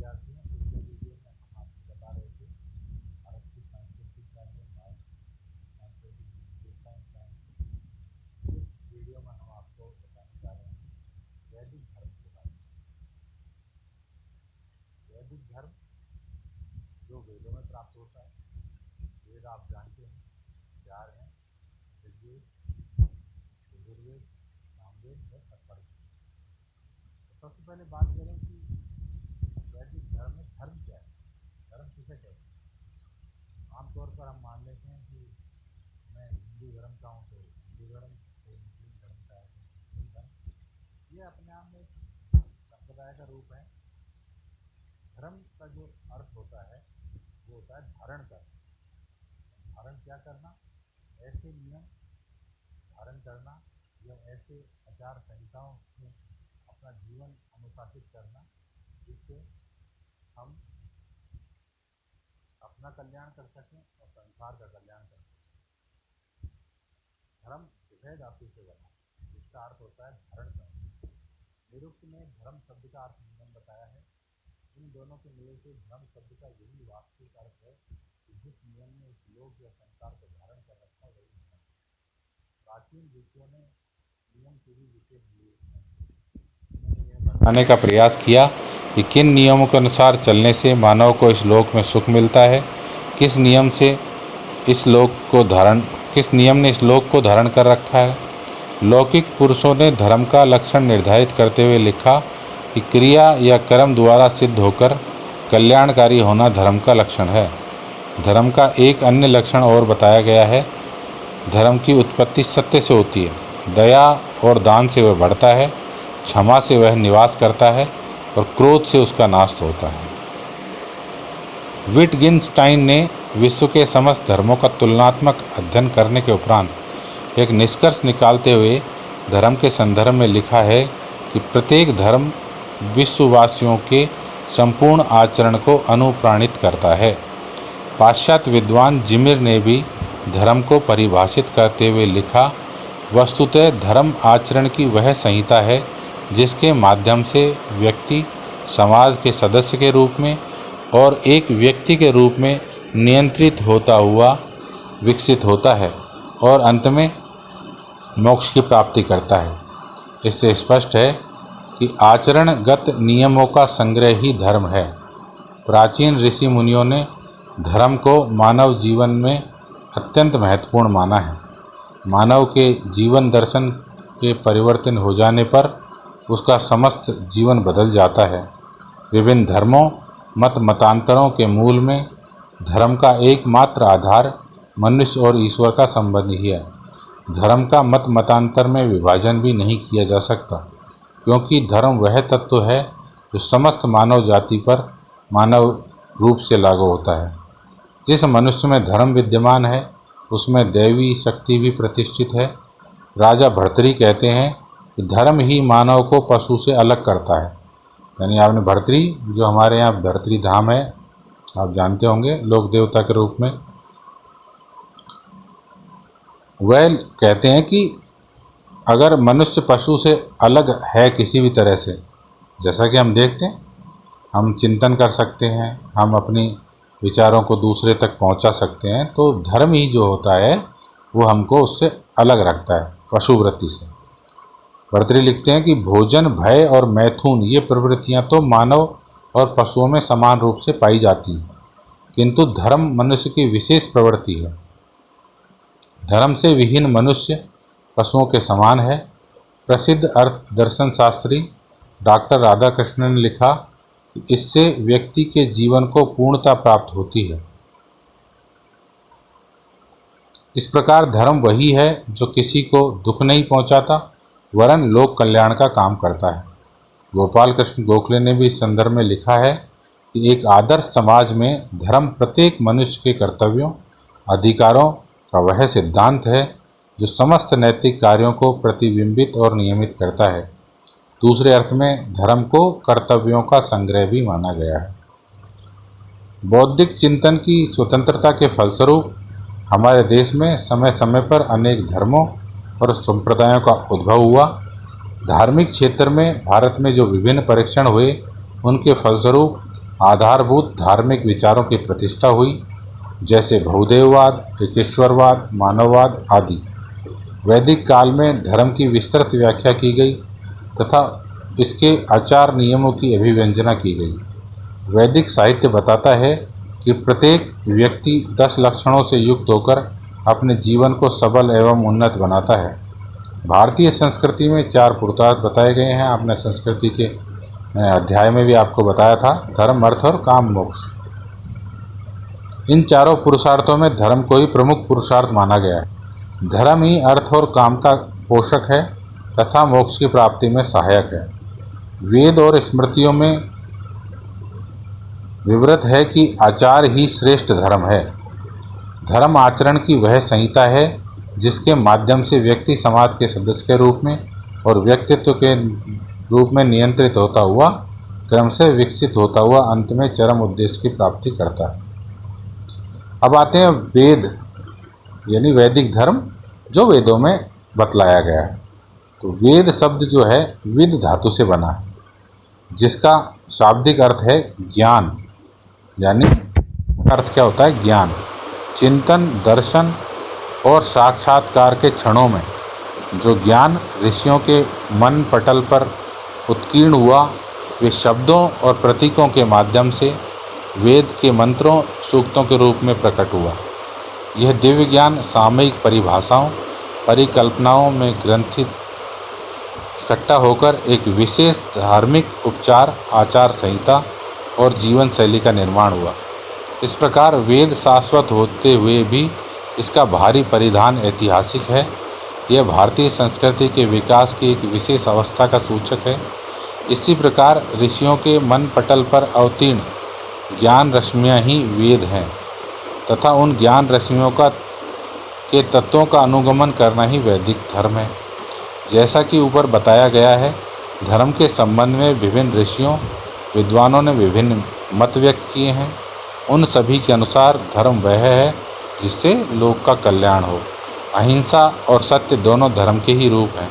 विद्यार्थी हैं। पिछले वीडियो में हम आपको बता रहे थे भारत की सांस्कृतिक राज्य सांस्कृतिक विशेषताएं क्या हैं। इस वीडियो में हम आपको बताने जा रहे हैं वैदिक धर्म के बारे में। वैदिक धर्म जो वेदों में प्राप्त होता है। वेद आप जानते हैं चार हैं: ऋग्वेद, यजुर्वेद, सामवेद और अथर्ववेद। तो सबसे पहले बात करें कि वैदिक धर्म में धर्म क्या है, धर्म किसे कहते हैं। आमतौर पर हम मान लेते हैं कि मैं हिंदू धर्म का हूँ तो हिंदू धर्म, कोई मुस्लिम धर्म का है तो मुस्लिम धर्म। ये अपने आप में एक संप्रदाय का रूप है। धर्म का जो अर्थ होता है वो होता है धारण करना। धारण क्या करना? ऐसे नियम धारण करना या ऐसे आचार संहिताओं में अपना जीवन अनुशासित करना जिससे हम अपना कल्याण कर सकें और संसार का कल्याण कर सकें। धर्म विभय धातु से बना, जिसका अर्थ होता है धारण करना। निरुक्त ने धर्म शब्द का अर्थ नियम बताया है। इन दोनों के मेल से धर्म शब्द का यही वास्तविक अर्थ है कि जिस नियम ने इस लोक या संसार को धारण कर रखा वही नियम। प्राचीन ऋषियों ने नियम की भी विशेष बताने का प्रयास किया कि किन नियमों के अनुसार चलने से मानव को इस लोक में सुख मिलता है, किस नियम ने इस लोक को धारण कर रखा है। लौकिक पुरुषों ने धर्म का लक्षण निर्धारित करते हुए लिखा कि क्रिया या कर्म द्वारा सिद्ध होकर कल्याणकारी होना धर्म का लक्षण है। धर्म का एक अन्य लक्षण और बताया गया है। धर्म की उत्पत्ति सत्य से होती है, दया और दान से वह बढ़ता है, क्षमा से वह निवास करता है और क्रोध से उसका नाश होता है। विटगिन्स्टाइन ने विश्व के समस्त धर्मों का तुलनात्मक अध्ययन करने के उपरांत एक निष्कर्ष निकालते हुए धर्म के संदर्भ में लिखा है कि प्रत्येक धर्म विश्ववासियों के संपूर्ण आचरण को अनुप्राणित करता है। पाश्चात्य विद्वान जिमिर ने भी धर्म को परिभाषित करते हुए लिखा, वस्तुतः धर्म आचरण की वह संहिता है जिसके माध्यम से व्यक्ति समाज के सदस्य के रूप में और एक व्यक्ति के रूप में नियंत्रित होता हुआ विकसित होता है और अंत में मोक्ष की प्राप्ति करता है। इससे स्पष्ट है कि आचरणगत नियमों का संग्रह ही धर्म है। प्राचीन ऋषि मुनियों ने धर्म को मानव जीवन में अत्यंत महत्वपूर्ण माना है। मानव के जीवन दर्शन के परिवर्तन हो जाने पर उसका समस्त जीवन बदल जाता है। विभिन्न धर्मों मतांतरों के मूल में धर्म का एकमात्र आधार मनुष्य और ईश्वर का संबंध ही है। धर्म का मतांतर में विभाजन भी नहीं किया जा सकता, क्योंकि धर्म वह तत्व है जो समस्त मानव जाति पर मानव रूप से लागू होता है। जिस मनुष्य में धर्म विद्यमान है उसमें दैवी शक्ति भी प्रतिष्ठित है। राजा भर्तृहरि कहते हैं कि धर्म ही मानव को पशु से अलग करता है। यानी आपने भर्तृहरि, जो हमारे यहाँ भर्तृहरि धाम है, आप जानते होंगे, लोक देवता के रूप में, वह कहते हैं कि अगर मनुष्य पशु से अलग है किसी भी तरह से, जैसा कि हम देखते हैं, हम चिंतन कर सकते हैं, हम अपनी विचारों को दूसरे तक पहुंचा सकते हैं, तो धर्म ही जो होता है वो हमको उससे अलग रखता है, पशुवृत्ति से। भर्तृहरि लिखते हैं कि भोजन, भय और मैथुन ये प्रवृत्तियां तो मानव और पशुओं में समान रूप से पाई जाती हैं, किंतु धर्म मनुष्य की विशेष प्रवृत्ति है। धर्म से विहीन मनुष्य पशुओं के समान है। प्रसिद्ध अर्थ दर्शन शास्त्री डॉक्टर राधाकृष्णन ने लिखा कि इससे व्यक्ति के जीवन को पूर्णता प्राप्त होती है। इस प्रकार धर्म वही है जो किसी को दुख नहीं पहुंचाता वरन लोक कल्याण का काम करता है। गोपाल कृष्ण गोखले ने भी इस संदर्भ में लिखा है कि एक आदर्श समाज में धर्म प्रत्येक मनुष्य के कर्तव्यों, अधिकारों का वह सिद्धांत है जो समस्त नैतिक कार्यों को प्रतिबिंबित और नियमित करता है। दूसरे अर्थ में धर्म को कर्तव्यों का संग्रह भी माना गया है। बौद्धिक चिंतन की स्वतंत्रता के फलस्वरूप हमारे देश में समय समय पर अनेक धर्मों और संप्रदायों का उद्भव हुआ। धार्मिक क्षेत्र में भारत में जो विभिन्न परीक्षण हुए उनके फलस्वरूप आधारभूत धार्मिक विचारों की प्रतिष्ठा हुई, जैसे बहुदेववाद, एकेश्वरवाद, मानववाद आदि। वैदिक काल में धर्म की विस्तृत व्याख्या की गई तथा इसके आचार नियमों की अभिव्यंजना की गई। वैदिक साहित्य बताता है कि प्रत्येक व्यक्ति 10 लक्षणों से युक्त होकर अपने जीवन को सबल एवं उन्नत बनाता है। भारतीय संस्कृति में 4 पुरुषार्थ बताए गए हैं। आपने संस्कृति के अध्याय में भी आपको बताया था, धर्म, अर्थ और काम, मोक्ष। इन चारों पुरुषार्थों में धर्म को ही प्रमुख पुरुषार्थ माना गया है। धर्म ही अर्थ और काम का पोषक है तथा मोक्ष की प्राप्ति में सहायक है। वेद और स्मृतियों में विवृत है कि आचार ही श्रेष्ठ धर्म है। धर्म आचरण की वह संहिता है जिसके माध्यम से व्यक्ति समाज के सदस्य के रूप में और व्यक्तित्व के रूप में नियंत्रित होता हुआ क्रम से विकसित होता हुआ अंत में चरम उद्देश्य की प्राप्ति करता है। अब आते हैं वेद यानी वैदिक धर्म, जो वेदों में बतलाया गया है। तो वेद शब्द जो है विद धातु से बना है, जिसका शाब्दिक अर्थ है ज्ञान। यानी अर्थ क्या होता है? ज्ञान, चिंतन, दर्शन और साक्षात्कार के क्षणों में जो ज्ञान ऋषियों के मन पटल पर उत्कीर्ण हुआ, वे शब्दों और प्रतीकों के माध्यम से वेद के मंत्रों, सूक्तों के रूप में प्रकट हुआ। यह दिव्य ज्ञान सामयिक परिभाषाओं, परिकल्पनाओं में ग्रंथित इकट्ठा होकर एक विशेष धार्मिक उपचार, आचार संहिता और जीवन शैली का निर्माण हुआ। इस प्रकार वेद शाश्वत होते हुए भी इसका भारी परिधान ऐतिहासिक है। यह भारतीय संस्कृति के विकास की एक विशेष अवस्था का सूचक है। इसी प्रकार ऋषियों के मन पटल पर अवतीर्ण ज्ञान रश्मियाँ ही वेद हैं तथा उन ज्ञान रश्मियों के तत्वों का अनुगमन करना ही वैदिक धर्म है। जैसा कि ऊपर बताया गया है, धर्म के संबंध में विभिन्न ऋषियों, विद्वानों ने विभिन्न मत व्यक्त किए हैं। उन सभी के अनुसार धर्म वह है जिससे लोक का कल्याण हो। अहिंसा और सत्य दोनों धर्म के ही रूप हैं,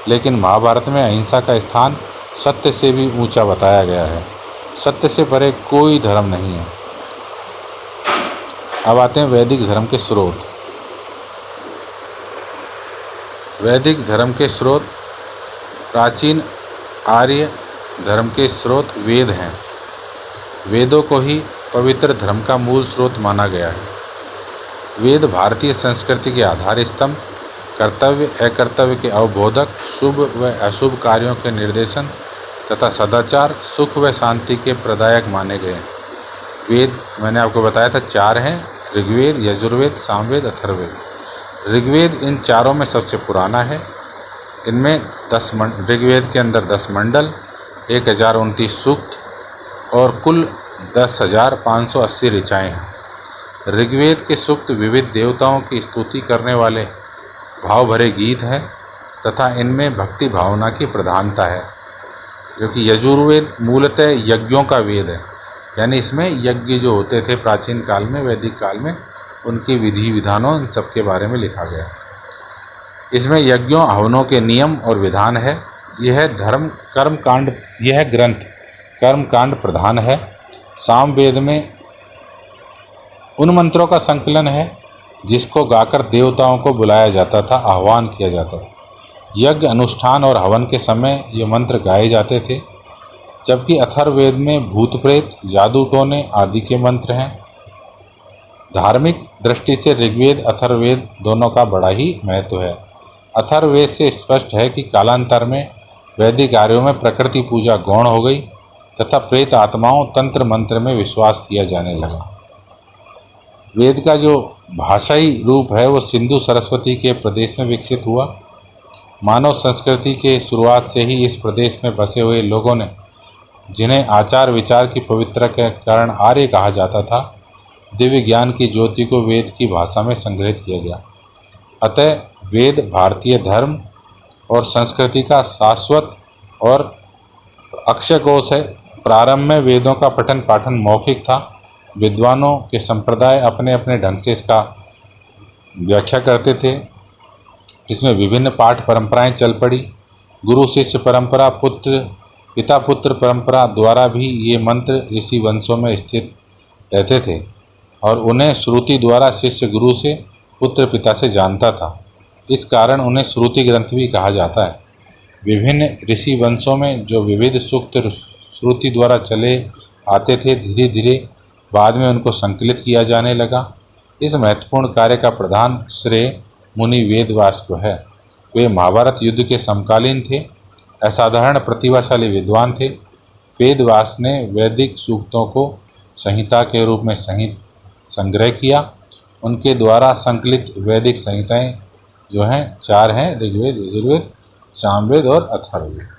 लेकिन महाभारत में अहिंसा का स्थान सत्य से भी ऊंचा बताया गया है। सत्य से परे कोई धर्म नहीं है। अब आते हैं वैदिक धर्म के स्रोत। वैदिक धर्म के स्रोत, प्राचीन आर्य धर्म के स्रोत वेद हैं। वेदों को ही पवित्र धर्म का मूल स्रोत माना गया है। वेद भारतीय संस्कृति के आधार स्तंभ, कर्तव्य अकर्तव्य के अवबोधक, शुभ व अशुभ कार्यों के निर्देशन तथा सदाचार, सुख व शांति के प्रदायक माने गए हैं। वेद मैंने आपको बताया था 4 हैं: ऋग्वेद, यजुर्वेद, सामवेद, अथर्ववेद। ऋग्वेद इन चारों में सबसे पुराना है। इनमें 10 ऋग्वेद के अंदर 10 मंडल, 1029 सूक्त और कुल 10,580 ऋचाएँ हैं। ऋग्वेद के सूक्त विविध देवताओं की स्तुति करने वाले भाव भरे गीत हैं तथा इनमें भक्ति भावना की प्रधानता है। जो कि यजुर्वेद मूलतः यज्ञों का वेद है, यानी इसमें यज्ञ जो होते थे प्राचीन काल में, वैदिक काल में, उनकी विधि विधानों इन सब के बारे में लिखा गया। इसमें यज्ञों हवनों के नियम और विधान है। यह कर्मकांड, यह ग्रंथ कर्मकांड प्रधान है। सामवेद में उन मंत्रों का संकलन है जिसको गाकर देवताओं को बुलाया जाता था, आह्वान किया जाता था। यज्ञ, अनुष्ठान और हवन के समय ये मंत्र गाए जाते थे। जबकि अथर्ववेद में भूत प्रेत, जादू टोने आदि के मंत्र हैं। धार्मिक दृष्टि से ऋग्वेद, अथर्ववेद दोनों का बड़ा ही महत्व है। अथर्ववेद से स्पष्ट है कि कालांतर में वैदिक कार्यों में प्रकृति पूजा गौण हो गई तथा प्रेत आत्माओं, तंत्र मंत्र में विश्वास किया जाने लगा। वेद का जो भाषाई रूप है वो सिंधु सरस्वती के प्रदेश में विकसित हुआ। मानव संस्कृति के शुरुआत से ही इस प्रदेश में बसे हुए लोगों ने, जिन्हें आचार विचार की पवित्रता के कारण आर्य कहा जाता था, दिव्य ज्ञान की ज्योति को वेद की भाषा में संग्रहित किया गया। अतः वेद भारतीय धर्म और संस्कृति का शाश्वत और अक्षय कोश है। प्रारंभ में वेदों का पठन पाठन मौखिक था। विद्वानों के संप्रदाय अपने अपने ढंग से इसका व्याख्या करते थे। इसमें विभिन्न पाठ परंपराएं चल पड़ी। गुरु शिष्य परंपरा, पुत्र पिता पुत्र परंपरा द्वारा भी ये मंत्र ऋषि वंशों में स्थित रहते थे और उन्हें श्रुति द्वारा शिष्य गुरु से, पुत्र पिता से जानता था। इस कारण उन्हें श्रुति ग्रंथ भी कहा जाता है। विभिन्न ऋषि वंशों में जो विविध सूक्त श्रुति द्वारा चले आते थे, धीरे धीरे बाद में उनको संकलित किया जाने लगा। इस महत्वपूर्ण कार्य का प्रधान श्रेय मुनि वेदव्यास को है। वे महाभारत युद्ध के समकालीन थे, असाधारण प्रतिभाशाली विद्वान थे। वेदव्यास ने वैदिक सूक्तों को संहिता के रूप में संग्रह किया। उनके द्वारा संकलित वैदिक संहिताएं जो हैं 4 हैं, ऋग्वेद, यजुर्वेद, सामवेद और अथर्ववेद।